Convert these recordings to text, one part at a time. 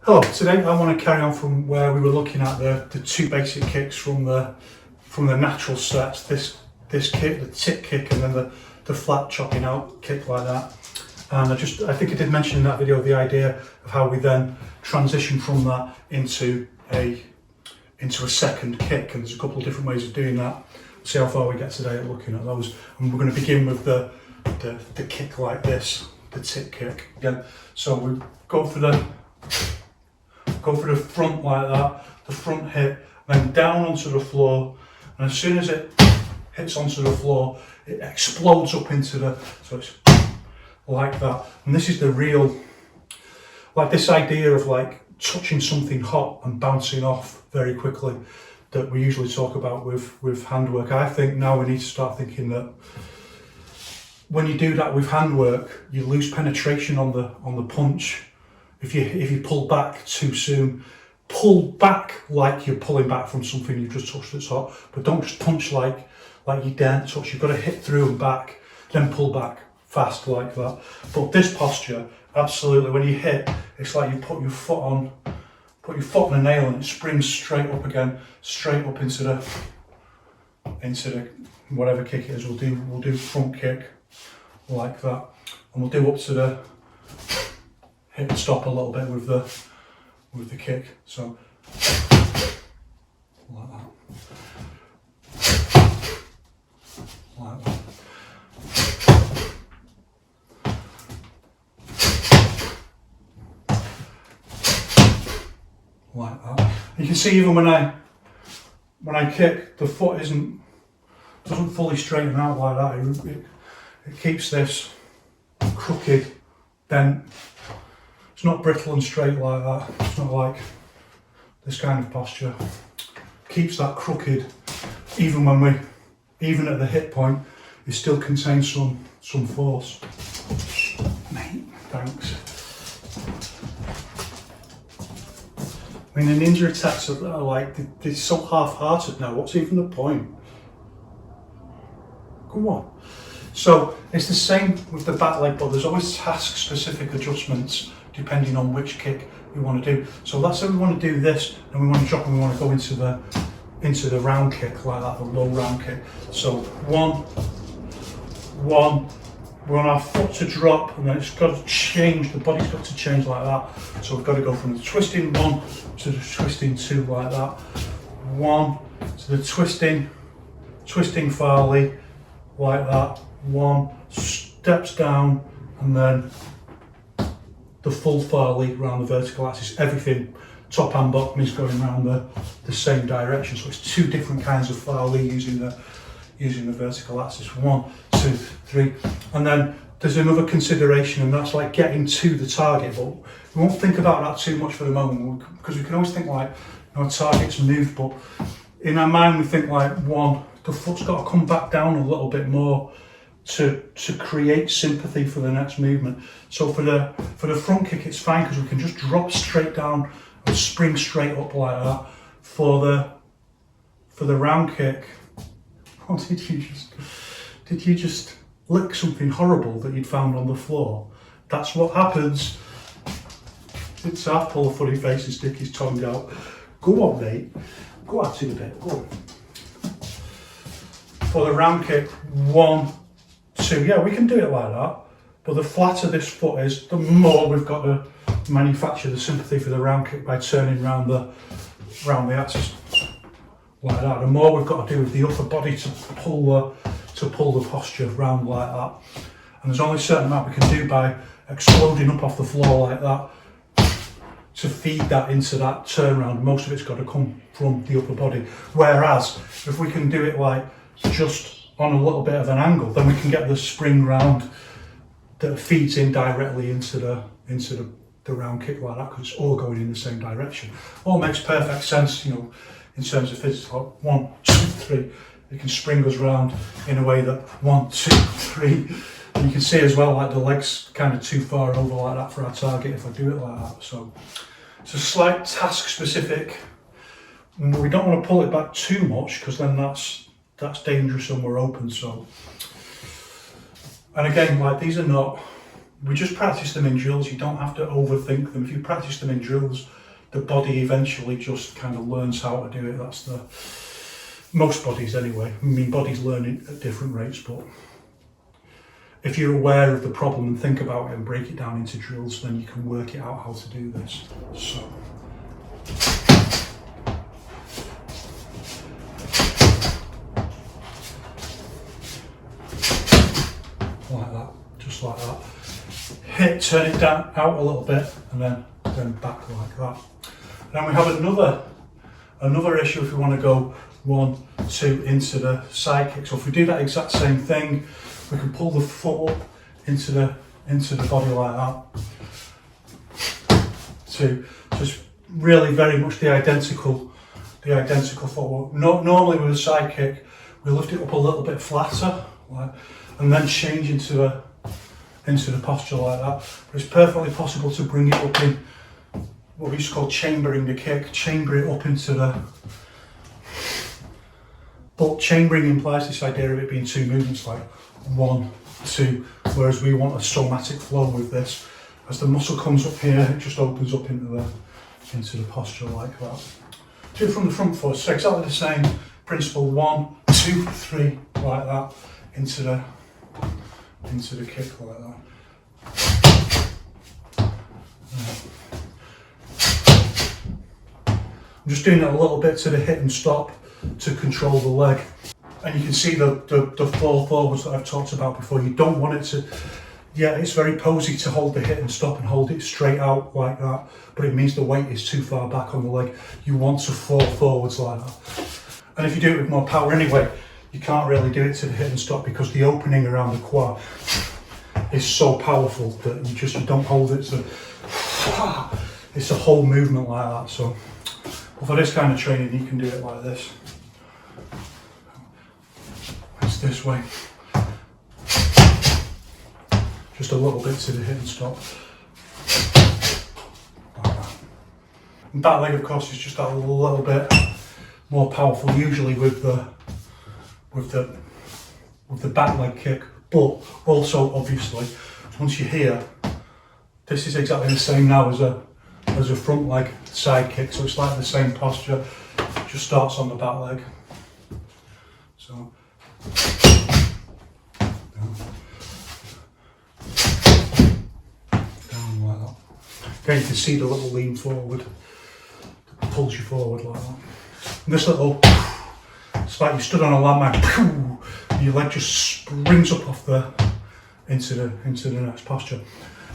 Hello, today I want to carry on from where we were looking at the two basic kicks from the natural sets. This kick, the tip kick, and then the flat chopping out kick like that. And I think I did mention in that video the idea of how we then transition from that into a second kick, and there's a couple of different ways of doing that. See how far we get today at looking at those. And we're going to begin with the kick like this, the tip kick. Again, so we go for the front like that, the front hit, then down onto the floor, and as soon as it hits onto the floor, it explodes up into so it's like that. And this is the real, like this idea of like touching something hot and bouncing off very quickly that we usually talk about with handwork. I think now we need to start thinking that when you do that with handwork, you lose penetration on the punch. If you pull back too soon, pull back like you're pulling back from something you've just touched that's hot, but don't just punch like you daren't touch. You've got to hit through and back, then pull back fast like that. But this posture, absolutely, when you hit, it's like you put your foot on a nail and it springs straight up again, straight up into the whatever kick it is. We'll do front kick like that, and we'll do up to the hit and stop a little bit with the kick. So like that. Like that. Like that. You can see even when I kick, the foot doesn't fully straighten out like that. It keeps this crooked, bent. It's not brittle and straight like that. It's not like this kind of posture. Keeps that crooked, even at the hit point, it still contains some force. Mate, thanks. I mean, the ninja attacks are like, they're so half-hearted now. What's even the point? Come on. So it's the same with the back leg, but there's always task-specific adjustments depending on which kick we want to do. So let's say we want to do this, and we want to drop, and we want to go into the round kick like that, the low round kick. So one, we want our foot to drop, and then it's got to change, the body's got to change like that. So we've got to go from the twisting one to the twisting two like that. One to the twisting Farley like that. One, steps down, and then the full Farley around the vertical axis. Everything, top and bottom, is going around the same direction. So it's two different kinds of Farley using the vertical axis. 1, 2, 3, and then there's another consideration, and that's like getting to the target. But we won't think about that too much for the moment, because we can always think like, target's moved, but in our mind we think like, one, the foot's got to come back down a little bit more to create sympathy for the next movement. So for the front kick, it's fine because we can just drop straight down and spring straight up like that. For the round kick, what did you just lick something horrible that you'd found on the floor? That's what happens. It's half pull a funny face and stick his tongue out. Go on, mate. Go at it a bit. Go on. For the round kick, 1, 2, yeah, we can do it like that, but the flatter this foot is, the more we've got to manufacture the sympathy for the round kick by turning round the axis like that. The more we've got to do with the upper body to pull the posture round like that. And there's only a certain amount we can do by exploding up off the floor like that to feed that into that turnaround. Most of it's got to come from the upper body. Whereas if we can do it like just on a little bit of an angle, then we can get the spring round that feeds in directly into the round kick like that, because it's all going in the same direction. All makes perfect sense, in terms of physics. Like 1, 2, 3, it can spring us round in a way that 1, 2, 3, and you can see as well like the legs kind of too far over like that for our target if I do it like that. So it's a slight task specific. We don't want to pull it back too much, because then that's dangerous and we're open. So, and again, like, these are not we just practice them in drills. You don't have to overthink them. If you practice them in drills, the body eventually just kind of learns how to do it. That's the, most bodies anyway. I mean, bodies learn it at different rates, but if you're aware of the problem and think about it and break it down into drills, then you can work it out how to do this. So, like that, just like that. Hit, turn it down, out a little bit, and then back like that. Then we have another issue if we want to go 1, 2 into the side kick. So if we do that exact same thing, we can pull the foot up into the body like that. So it's really very much the identical footwork. Normally with a side kick, we lift it up a little bit flatter, like, and then change into the posture like that. But it's perfectly possible to bring it up in what we used to call chambering the kick, chamber it up into the. But chambering implies this idea of it being 2 movements, like 1, 2, whereas we want a somatic flow with this. As the muscle comes up here, it just opens up into the posture like that. Do it from the front foot, so exactly the same principle, 1, 2, 3, like that, into the kick like that. I'm just doing it a little bit to the hit and stop to control the leg. And you can see the fall forwards that I've talked about before. You don't want it to, yeah, it's very posy to hold the hit and stop and hold it straight out like that, but it means the weight is too far back on the leg. You want to fall forwards like that. And if you do it with more power anyway, you can't really do it to the hit and stop because the opening around the quad is so powerful that you don't hold it to, it's a whole movement like that. So for this kind of training, you can do it like this. It's this way. Just a little bit to the hit and stop. Like that. And that leg, of course, is just that little bit more powerful, usually with the back leg kick. But also, obviously, once you're here, this is exactly the same now as a front leg side kick. So it's like the same posture, just starts on the back leg. So. Down like that. Again, you can see the little lean forward that pulls you forward like that. And this little, it's like you stood on a landmine, and your leg just springs up off into the next posture.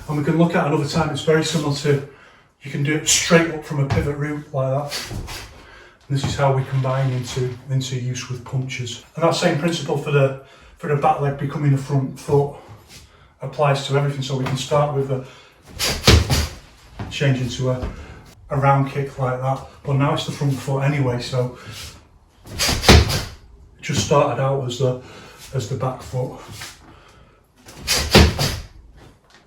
And we can look at another time. It's very similar to, you can do it straight up from a pivot route like that. And this is how we combine into use with punches. And that same principle for the back leg becoming the front foot applies to everything. So we can start with a change into a round kick like that, but now it's the front foot anyway. So it just started out as the back foot.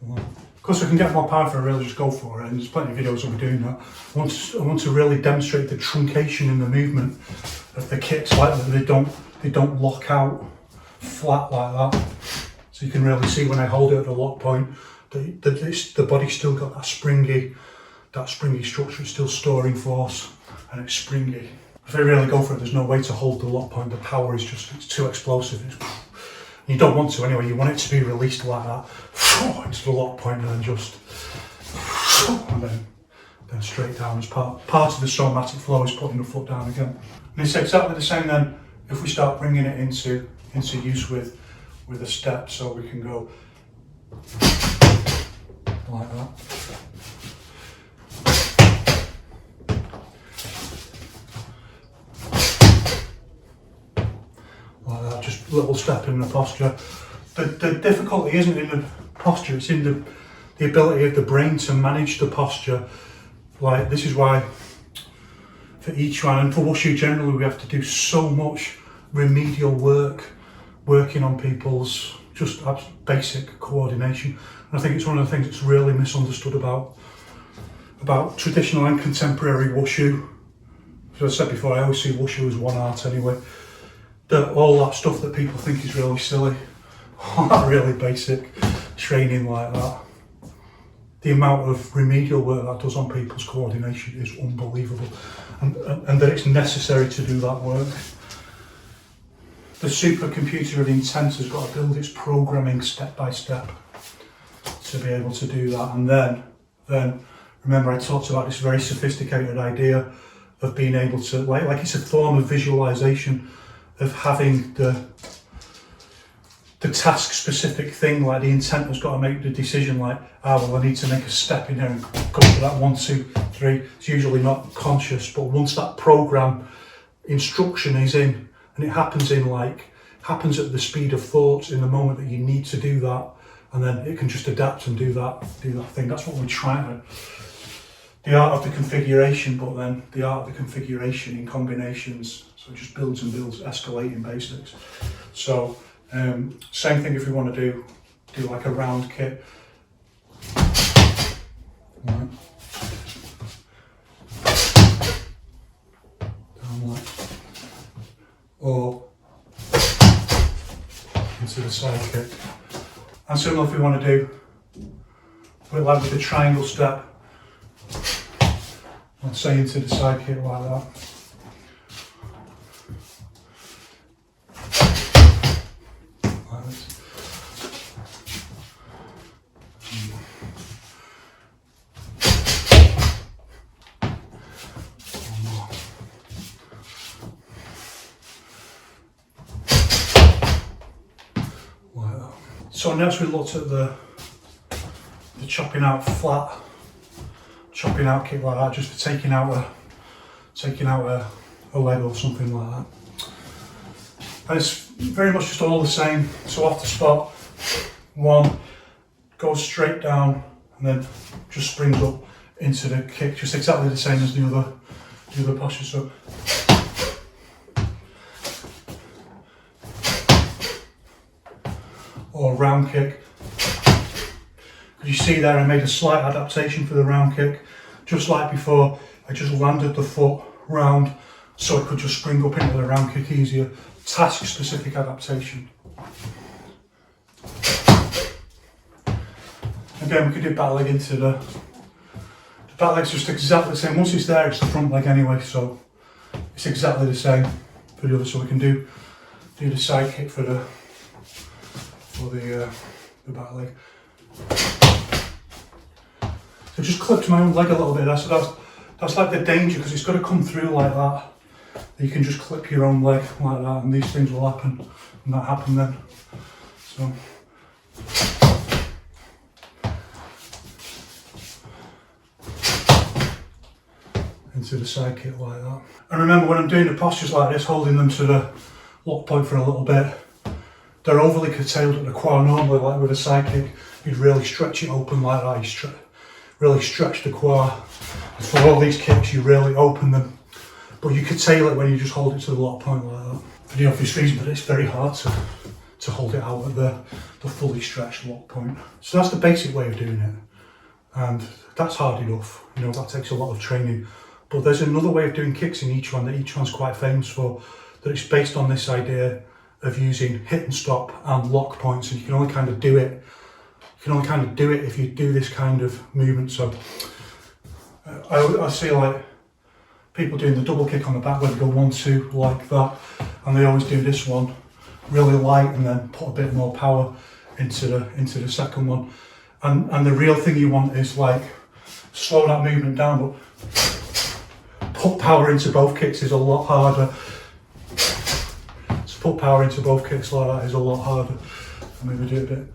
Of course, I can get more power for it, really just go for it, and there's plenty of videos of me doing that. I want to really demonstrate the truncation in the movement of the kicks, like that they don't lock out flat like that. So you can really see when I hold it at the lock point, the body's still got that springy structure. It's still storing force and it's springy. If I really go for it, there's no way to hold the lock point. The power is just, it's too explosive. You don't want to anyway. You want it to be released like that into the lock point and then just and then straight down. As part of the somatic flow is putting the foot down again. And it's exactly the same then if we start bringing it into use with a step. So we can go like that. Like that, just a little step in the posture. The difficulty isn't in the posture, it's in the ability of the brain to manage the posture. Like, this is why for each one, and for Wushu generally, we have to do so much remedial work, working on people's just basic coordination. And I think it's one of the things that's really misunderstood about traditional and contemporary Wushu. As I said before, I always see Wushu as one art anyway. All that stuff that people think is really silly, all that really basic training like that, the amount of remedial work that does on people's coordination is unbelievable, and that it's necessary to do that work. The supercomputer of intent has got to build its programming step by step to be able to do that. And then remember I talked about this very sophisticated idea of being able to, like it's a form of visualization, of having the task specific thing, like the intent has got to make the decision, like, well, I need to make a step in here and go to that 1, 2, 3. It's usually not conscious, but once that program instruction is in, and it happens at the speed of thoughts in the moment that you need to do that, and then it can just adapt and do that thing. That's what we're trying to, the art of the configuration, but then the art of the configuration in combinations. So it just builds and builds, escalating basics. So same thing if we want to do like a round kit. Right. Down like, or into the side kick. And similar if we want to do, like with the triangle step, let's say into the side kick like that. Like this. So next we looked at the chopping out flat, chopping out kick like that, just for taking out a leg or something like that. And it's very much just all the same. So off the spot, one goes straight down and then just springs up into the kick, just exactly the same as the other posture. So or round kick. You see there I made a slight adaptation for the round kick. Just like before, I just landed the foot round so I could just spring up into the round kick easier. Task specific adaptation. Again, we could do back leg into the back leg's just exactly the same. Once it's there, it's the front leg anyway, so it's exactly the same for the other. So we can do the side kick for the back leg. So just clipped my own leg a little bit there. So that's like the danger, because it's got to come through like that. You can just clip your own leg like that, and these things will happen, and that happened then. So into the side kick like that. And remember, when I'm doing the postures like this, holding them to the lock point for a little bit, they're overly curtailed at the quad. Normally, like with a side kick, you'd really stretch it open like that. You really stretch the quad. And for all these kicks, you really open them. But you curtail it when you just hold it to the lock point like that. For the obvious reason that it's very hard to hold it out at the fully stretched lock point. So that's the basic way of doing it. And that's hard enough. You know, that takes a lot of training. But there's another way of doing kicks in Yiquan that Yiquan's quite famous for, that it's based on this idea of using hit and stop and lock points, and you can only kind of do it. You can only kind of do it if you do this kind of movement. So I see like people doing the double kick on the back where they go 1, 2 like that, and they always do this one really light and then put a bit more power into the second one. And the real thing you want is like slow that movement down, but put power into both kicks is a lot harder. Put power into both kicks like that is a lot harder. Maybe do it a bit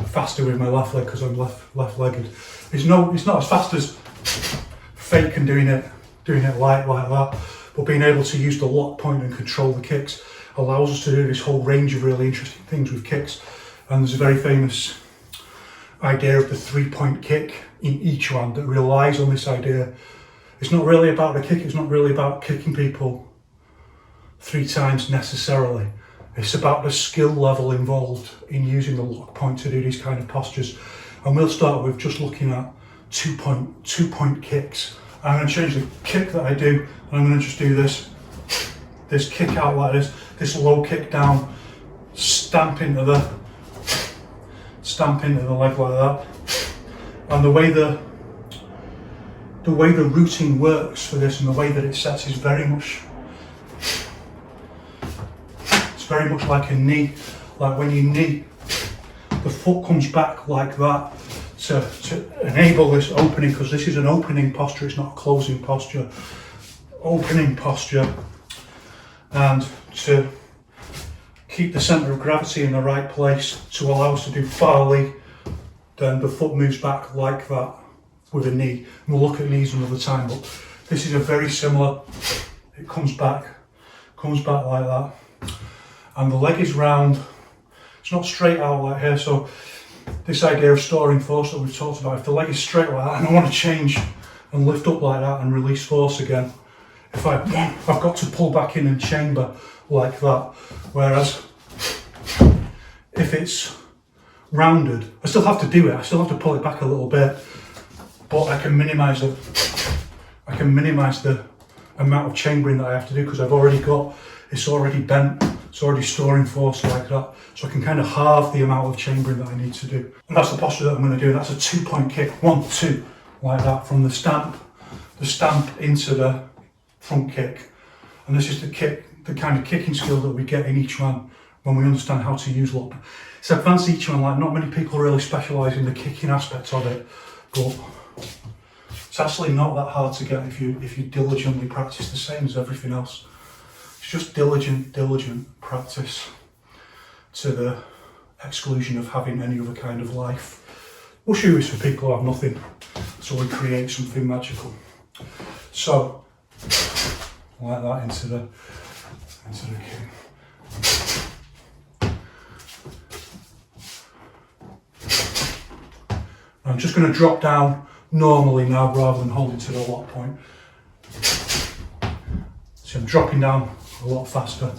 faster with my left leg because I'm left-legged. It's not as fast as fake and doing it light like that, but being able to use the lock point and control the kicks allows us to do this whole range of really interesting things with kicks. And there's a very famous idea of the 3-point kick in Yiquan that relies on this idea. It's not really about the kick, it's not really about kicking people 3 times necessarily. It's about the skill level involved in using the lock point to do these kind of postures. And we'll start with just looking at 2-point kicks. I'm going to change the kick that I do, and I'm going to just do this kick out like this low kick down, stamp into the leg like that, And the way the routing works for this and the way that it sets is very much like a knee. Like when you knee, the foot comes back like that to enable this opening, because this is an opening posture, it's not a closing posture. Opening posture, and to keep the centre of gravity in the right place to allow us to do Farley, then the foot moves back like that with a knee. And we'll look at knees another time, but this is a very similar, it comes back like that. And the leg is round, it's not straight out like here, so this idea of storing force that we've talked about, if the leg is straight like that and I want to change and lift up like that and release force again, I've got to pull back in and chamber like that. Whereas if it's rounded, I still have to do it, I still have to pull it back a little bit, but I can minimise the amount of chambering that I have to do, because it's already bent, it's already storing force like that, so I can kind of halve the amount of chambering that I need to do. And that's the posture that I'm going to do. That's a 2-point kick, 1, 2, like that, from the stamp into the front kick. And this is the kind of kicking skill that we get in Yiquan when we understand how to use lock. It's advanced Yiquan, like not many people really specialise in the kicking aspect of it, but it's actually not that hard to get if you diligently practice, the same as everything else. It's just diligent practice to the exclusion of having any other kind of life. Wushu is for people who have nothing, so we create something magical. So, like that into the kick. I'm just going to drop down normally now rather than holding to the lock point. So I'm dropping down a lot faster,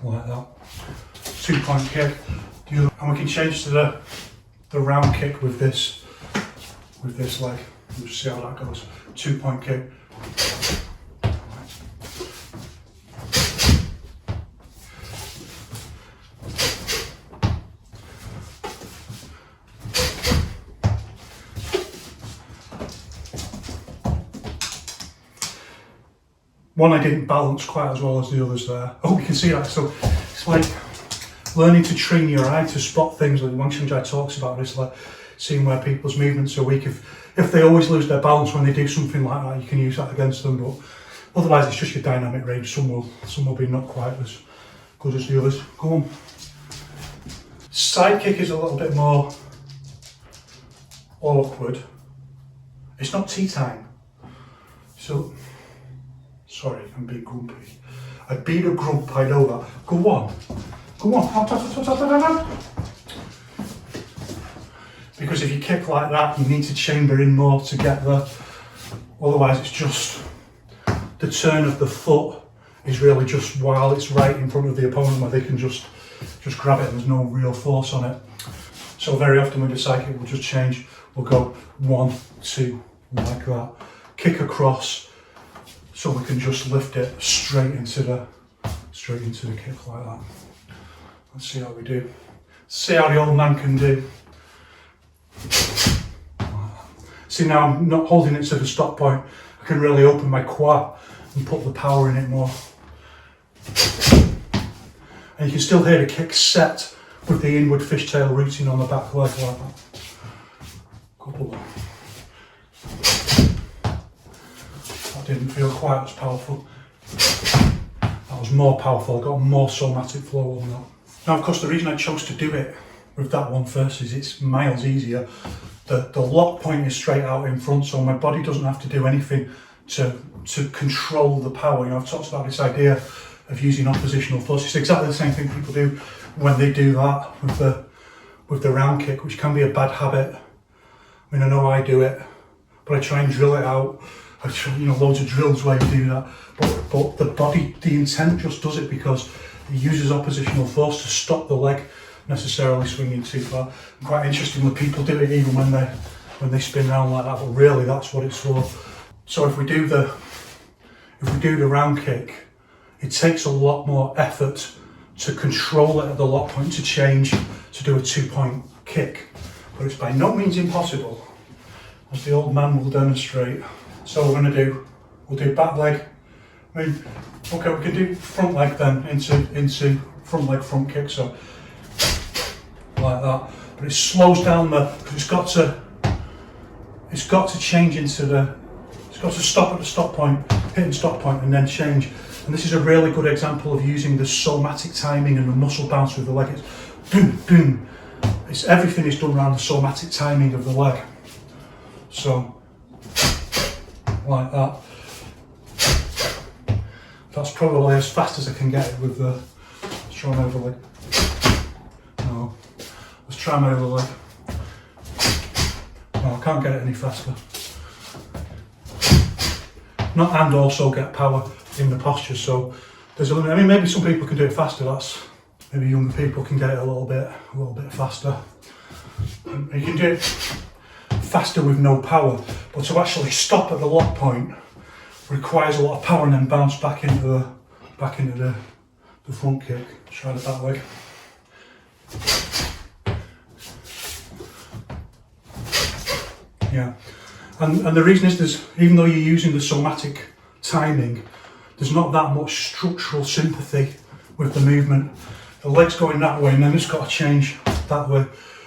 like that. 2-point kick, and we can change to the round kick with this leg. We'll just see how that goes. 2-point kick. One, I didn't balance quite as well as the others there. Oh, you can see that. So it's like learning to train your eye to spot things. Like Wang Shungjai talks about this, like seeing where people's movements are weak. If they always lose their balance when they do something like that, you can use that against them. But otherwise, it's just your dynamic range. Some will be not quite as good as the others. Go on. Side kick is a little bit more awkward. It's not tea time. So. Sorry, I'm being grumpy. I've been a grump, I know that. Go on. Because if you kick like that, you need to chamber in more to get there. Otherwise, it's just the turn of the foot is really just while it's right in front of the opponent, where they can just grab it and there's no real force on it. So very often with the side kick, we'll just change. We'll go 1, 2, like that. Kick across. So we can just lift it straight into the kick like that. Let's see how we do. See how the old man can do. See, now I'm not holding it to the stop point. I can really open my quad and put the power in it more. And you can still hear the kick set with the inward fishtail routing on the back leg like that. Couple more. Didn't feel quite as powerful. That was more powerful. I got more somatic flow on that. Now, of course, the reason I chose to do it with that one first is it's miles easier. The lock point is straight out in front, so my body doesn't have to do anything to control the power. You know, I've talked about this idea of using oppositional force. It's exactly the same thing people do when they do that with the round kick, which can be a bad habit. I mean, I know I do it, but I try and drill it out. Loads of drills where you do that, but the body, the intent just does it because it uses oppositional force to stop the leg necessarily swinging too far. And quite interestingly, people do it even when they spin around like that, but really that's what it's for. So if we do the round kick, it takes a lot more effort to control it at the lock point to change to do a 2-point kick. but it's by no means impossible, as the old man will demonstrate. So we're going to do, we'll do back leg. I mean, okay, we can do front leg then into front leg front kick. So like that, but it slows down because it's got to change into the, it's got to stop at the stop point, hit the stop point, and then change. And this is a really good example of using the somatic timing and the muscle bounce with the leg. It's boom, boom. It's everything is done around the somatic timing of the leg. So like that. That's probably as fast as I can get it with the, let's try my overleg. No, let's try my overleg. No, I can't get it any faster. Not and also get power in the posture, so there's a limit. I mean, maybe some people can do it faster. That's maybe younger people can get it a little bit faster. You can do it faster with no power, but to actually stop at the lock point requires a lot of power and then bounce back into the front kick. Try it that way. Yeah, and the reason is even though you're using the somatic timing, there's not that much structural sympathy with the movement. The leg's going that way and then it's got to change that way.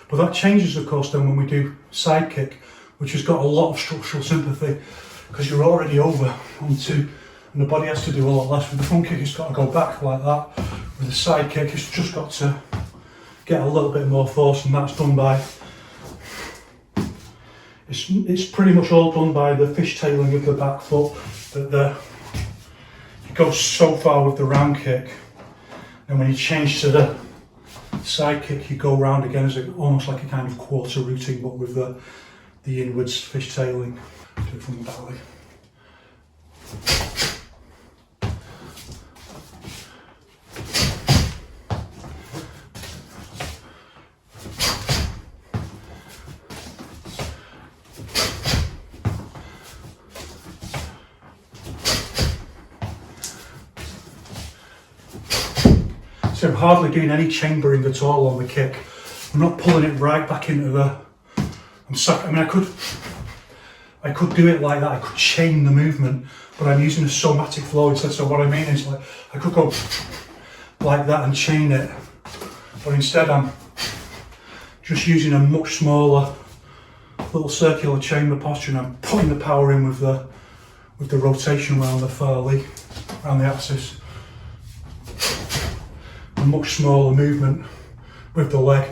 But that changes of course then when we do side kick, which has got a lot of structural sympathy because you're already over onto, and the body has to do a lot less. With the front kick it's got to go back like that. With the side kick it's just got to get a little bit more force, and that's done by, it's pretty much all done by the fishtailing of the back foot. That you go so far with the round kick, and when you change to the side kick you go round again as almost like a kind of quarter routine, but with the inwards fishtailing. Do it from the back leg. So I'm hardly doing any chambering at all on the kick. I'm not pulling it right back into the, I mean I could do it like that, I could chain the movement, but I'm using a somatic flow instead. So what I mean is like, I could go like that and chain it, but instead I'm just using a much smaller little circular chamber posture, and I'm putting the power in with the rotation around the Farley, around the axis. A much smaller movement with the leg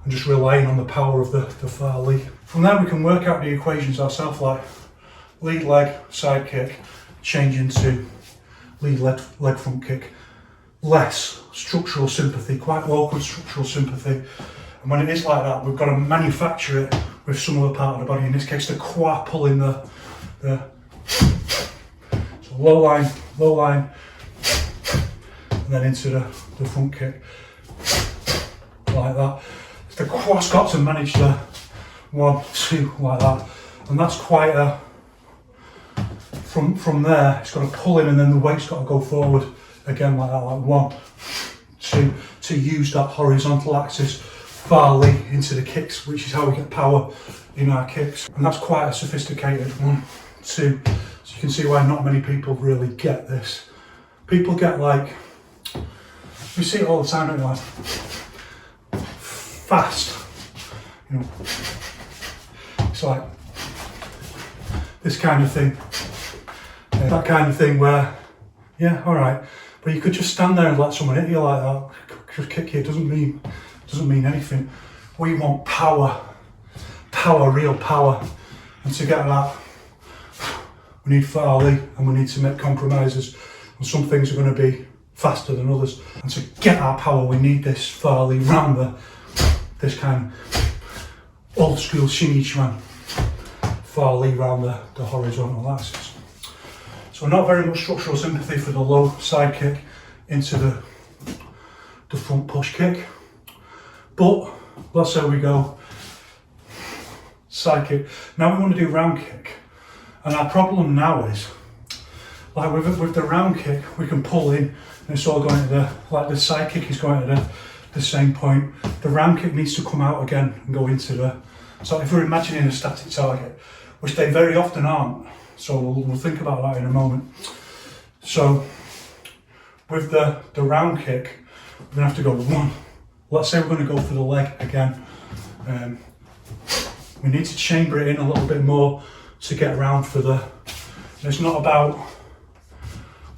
and just relying on the power of the Farley. From there we can work out the equations ourselves, like lead leg, side kick, change into lead leg front kick. Less structural sympathy, quite awkward structural sympathy. And when it is like that, we've got to manufacture it with some other part of the body, in this case the quad pulling the so low line, and then into the front kick, like that. The quad's got to manage the 1, 2, like that, and that's quite a, from there it's got to pull in and then the weight's got to go forward again like that, like 1, 2, to use that horizontal axis Farley into the kicks, which is how we get power in our kicks. And that's quite a sophisticated 1, 2, so you can see why not many people really get this. People get like, we see it all the time, don't we, like fast, you know, it's like this kind of thing, that kind of thing where, yeah, all right, but you could just stand there and let someone hit you like that, just kick you, it doesn't mean anything. We want power, real power, and to get that, we need Farley, and we need to make compromises, and some things are going to be faster than others, and to get our power we need this Farley round this kind of old school Shin Yiquan Farley round the horizontal axis. So not very much structural sympathy for the low side kick into the front push kick, but let's say we go side kick. Now we want to do round kick, and our problem now is, like with the round kick, we can pull in and it's all going to the side kick is going to the same point. The round kick needs to come out again and go into So if we're imagining a static target, which they very often aren't, so we'll think about that in a moment. So with the round kick, we're going to have to go 1. Let's say we're going to go for the leg again. We need to chamber it in a little bit more to get around for the... It's not about...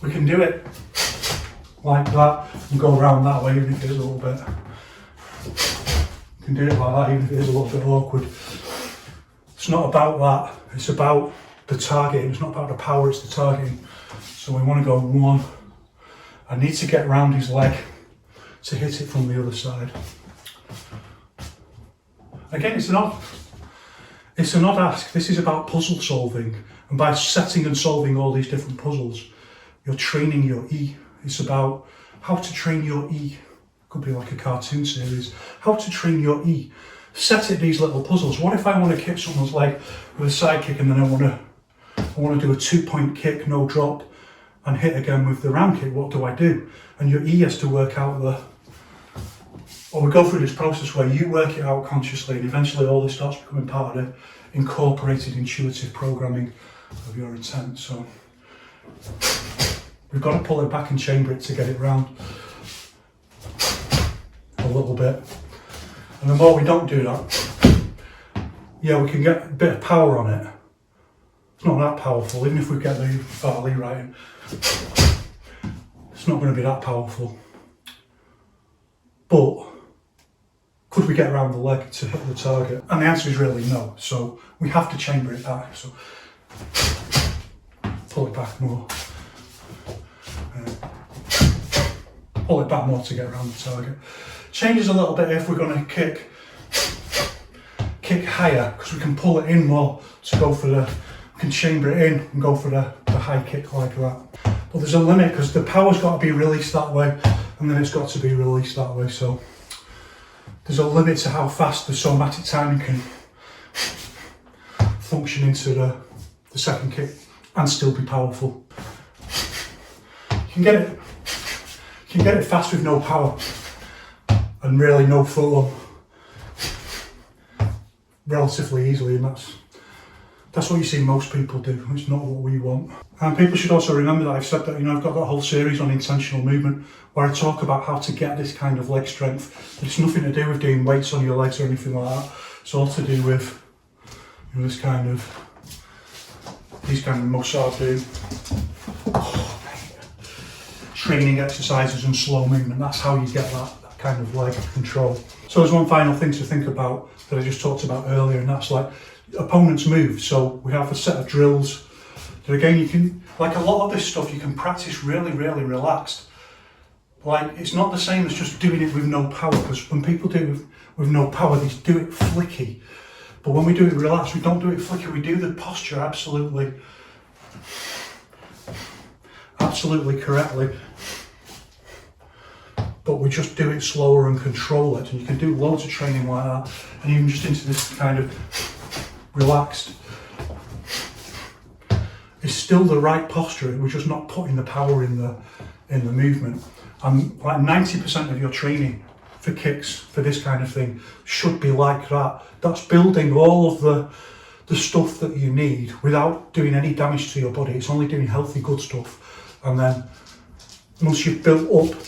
We can do it like that and go around that way even if it is a little bit... You can do it like that even if it is a little bit awkward. It's not about that, it's about the targeting. It's not about the power, it's the targeting. So we want to go 1. I need to get around his leg to hit it from the other side. Again, it's an odd ask. This is about puzzle solving, and by setting and solving all these different puzzles, you're training your E. It's about how to train your E. Could be like a cartoon series. How to train your E. Set it these little puzzles. What if I want to kick someone's leg with a side kick, and then I want to do a 2-point kick, no drop, and hit again with the round kick? What do I do? And your E has to work out or we go through this process where you work it out consciously, and eventually all this starts becoming part of the incorporated intuitive programming of your intent. So we've got to pull it back and chamber it to get it round a little bit. And the more we don't do that, yeah, we can get a bit of power on it. It's not that powerful, even if we get the Farley right. It's not going to be that powerful. But could we get around the leg to hit the target? And the answer is really no. So we have to chamber it back. So pull it back more. Pull it back more to get around the target. Changes a little bit if we're going to kick higher, because we can pull it in more to go for we can chamber it in and go for the high kick like that. But there's a limit, because the power's got to be released that way, and then it's got to be released that way. So there's a limit to how fast the somatic timing can function into the second kick and still be powerful. You can get it fast with no power and really no form relatively easily, and that's what you see most people do. It's not what we want. And people should also remember that I've said that, I've got that whole series on intentional movement where I talk about how to get this kind of leg strength. It's nothing to do with doing weights on your legs or anything like that. It's all to do with these kind of muscle training exercises and slow movement. That's how you get that kind of leg control. So there's one final thing to think about that I just talked about earlier, and that's like opponents move. So we have a set of drills that, again, you can, like a lot of this stuff, you can practice really, really relaxed. Like, it's not the same as just doing it with no power, because when people do it with no power, they do it flicky. But when we do it relaxed, we don't do it flicky, we do the posture absolutely correctly. But we just do it slower and control it. And you can do loads of training like that, and even just into this kind of relaxed. It's still the right posture, we're just not putting the power in the movement. And like 90% of your training for kicks, for this kind of thing, should be like that. That's building all of the stuff that you need without doing any damage to your body. It's only doing healthy, good stuff. And then once you've built up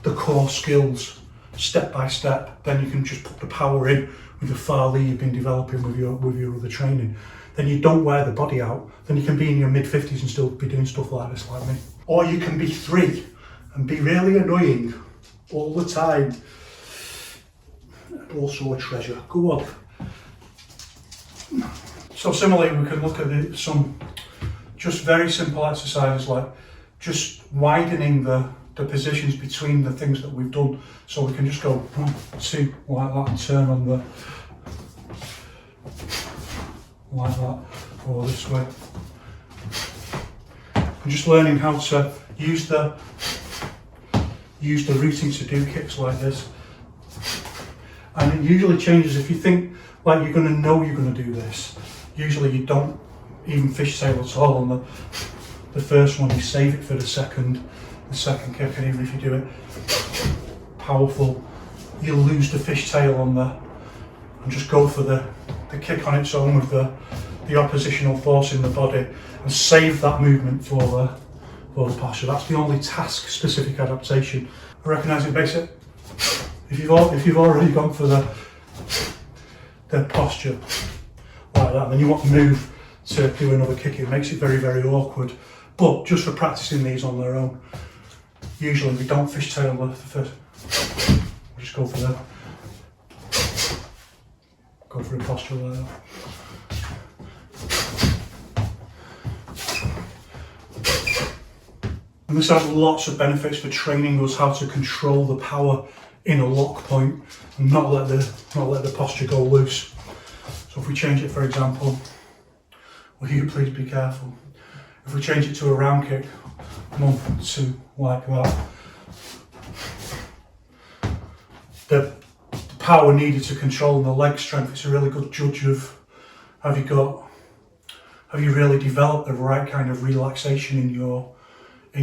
the core skills step by step, then you can just put the power in with the Farley you've been developing with your other training. Then you don't wear the body out. Then you can be in your mid-50s and still be doing stuff like this, like me. Or you can be 3 and be really annoying all the time. And also a treasure. Go on. So similarly, we can look at some just very simple exercises, like just widening the positions between the things that we've done. So we can just go 1, 2 like that and turn on the like that, or this way. I'm just learning how to use the routing to do kicks like this. And it usually changes if you think like you're going to know you're going to do this. Usually you don't even fishtail at all on the first one. You save it for the second kick, and even if you do it powerful, you lose the fishtail on there, and just go for the kick on its own with the oppositional force in the body, and save that movement for the posture. That's the only task-specific adaptation. I recognise it basic. If you've already gone for the posture like that, then you want to move to do another kick. It makes it very, very awkward. But just for practicing these on their own, usually we don't fishtail the first. We just go for a posture like that. And this has lots of benefits for training us how to control the power in a lock point and not let the posture go loose. So if we change it, for example, will you please be careful? If we change it to a round kick, 1, 2, like that, the power needed to control the leg strength, it's a really good judge of have you really developed the right kind of relaxation in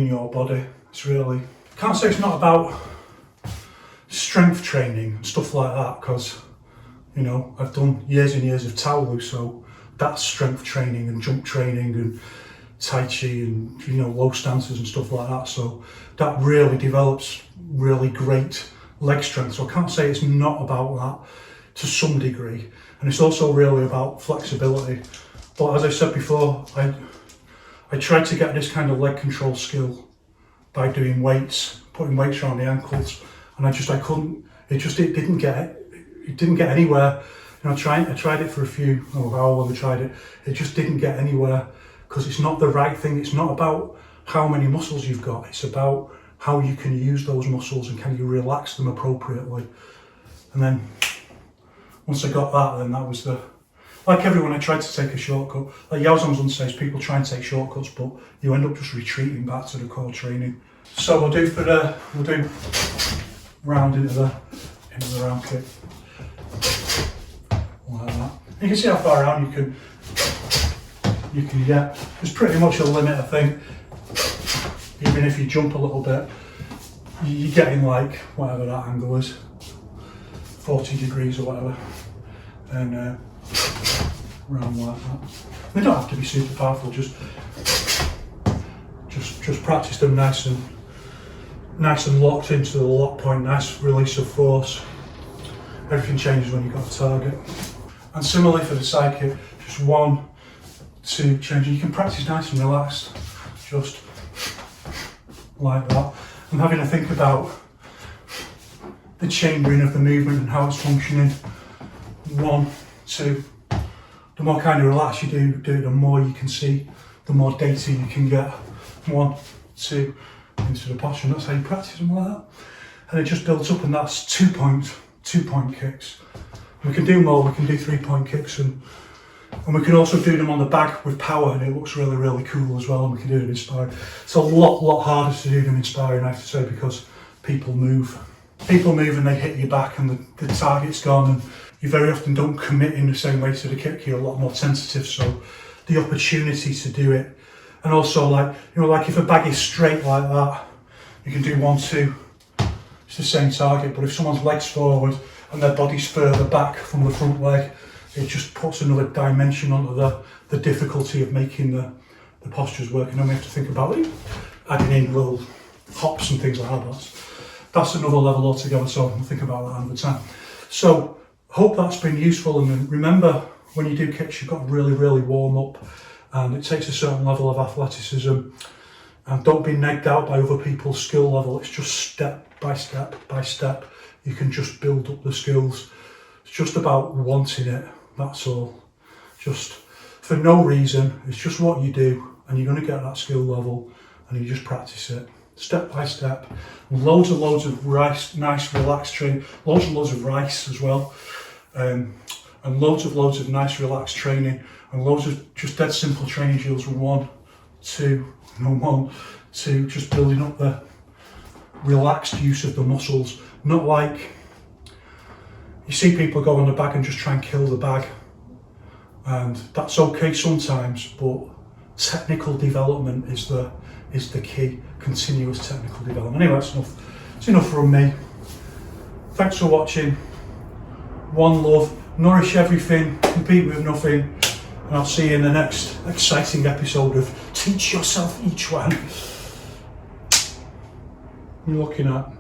your body. It's really, I can't say it's not about strength training and stuff like that, because you know I've done years and years of Taolu, so that's strength training and jump training and Tai Chi and low stances and stuff like that, so that really develops really great leg strength. So I can't say it's not about that to some degree, and it's also really about flexibility. But as I said before, I tried to get this kind of leg control skill by doing weights, putting weights around the ankles, and I couldn't. It didn't get anywhere. I tried it for a few. However long I tried it, it just didn't get anywhere because it's not the right thing. It's not about how many muscles you've got. It's about how you can use those muscles and can you relax them appropriately. And then once I got that, then that was like everyone, I tried to take a shortcut. Like Yao Zhongzun says, people try and take shortcuts, but you end up just retreating back to the core training. So we'll do round into the round kick, like that. You can see how far around you can get. There's pretty much a limit, I think. Even if you jump a little bit, you're getting like whatever that angle is, 40 degrees or whatever, and round like that. They don't have to be super powerful. Just practice them nice and locked into the lock point. Nice release of force. Everything changes when you've got a target. And similarly for the side kick, just 1, 2, change. You can practice nice and relaxed, just like that. I'm having to think about the chambering of the movement and how it's functioning. 1, 2. The more kind of relaxed you do it, the more you can see, the more data you can get. 1, 2, into the posture, and that's how you practice them like that. And it just builds up, and that's 2-point kicks. We can do more, we can do 3-point kicks, and we can also do them on the back with power, and it looks really, really cool as well, and we can do them inspiring. It's a lot harder to do them inspiring, I have to say, because people move. And they hit your back and the target's gone, and you very often don't commit in the same way to the kick. You're a lot more tentative, so the opportunity to do it, and also like if a bag is straight like that, you can do 1, 2. It's the same target, but if someone's legs forward and their body's further back from the front leg, it just puts another dimension onto the difficulty of making the postures work. And then we have to think about it, adding in little hops and things like that. That's another level altogether, so I'll think about that another time. So hope that's been useful, and remember, when you do kicks, you've got to really, really warm up, and it takes a certain level of athleticism, and don't be negged out by other people's skill level. It's just step by step, you can just build up the skills. It's just about wanting it, that's all. Just for no reason, it's just what you do, and you're going to get that skill level, and you just practice it. Step by step, loads of rice, nice relaxed training, loads of rice as well, and loads of nice relaxed training, and loads of just dead simple training drills with 1, 2, just building up the relaxed use of the muscles. Not like you see people go on the bag and just try and kill the bag, and that's okay sometimes, but technical development is the key. Continuous technical development. Anyway, that's enough. It's enough from me. Thanks for watching. One love, nourish everything, compete with nothing, and I'll see you in the next exciting episode of Teach Yourself Yiquan. You're looking at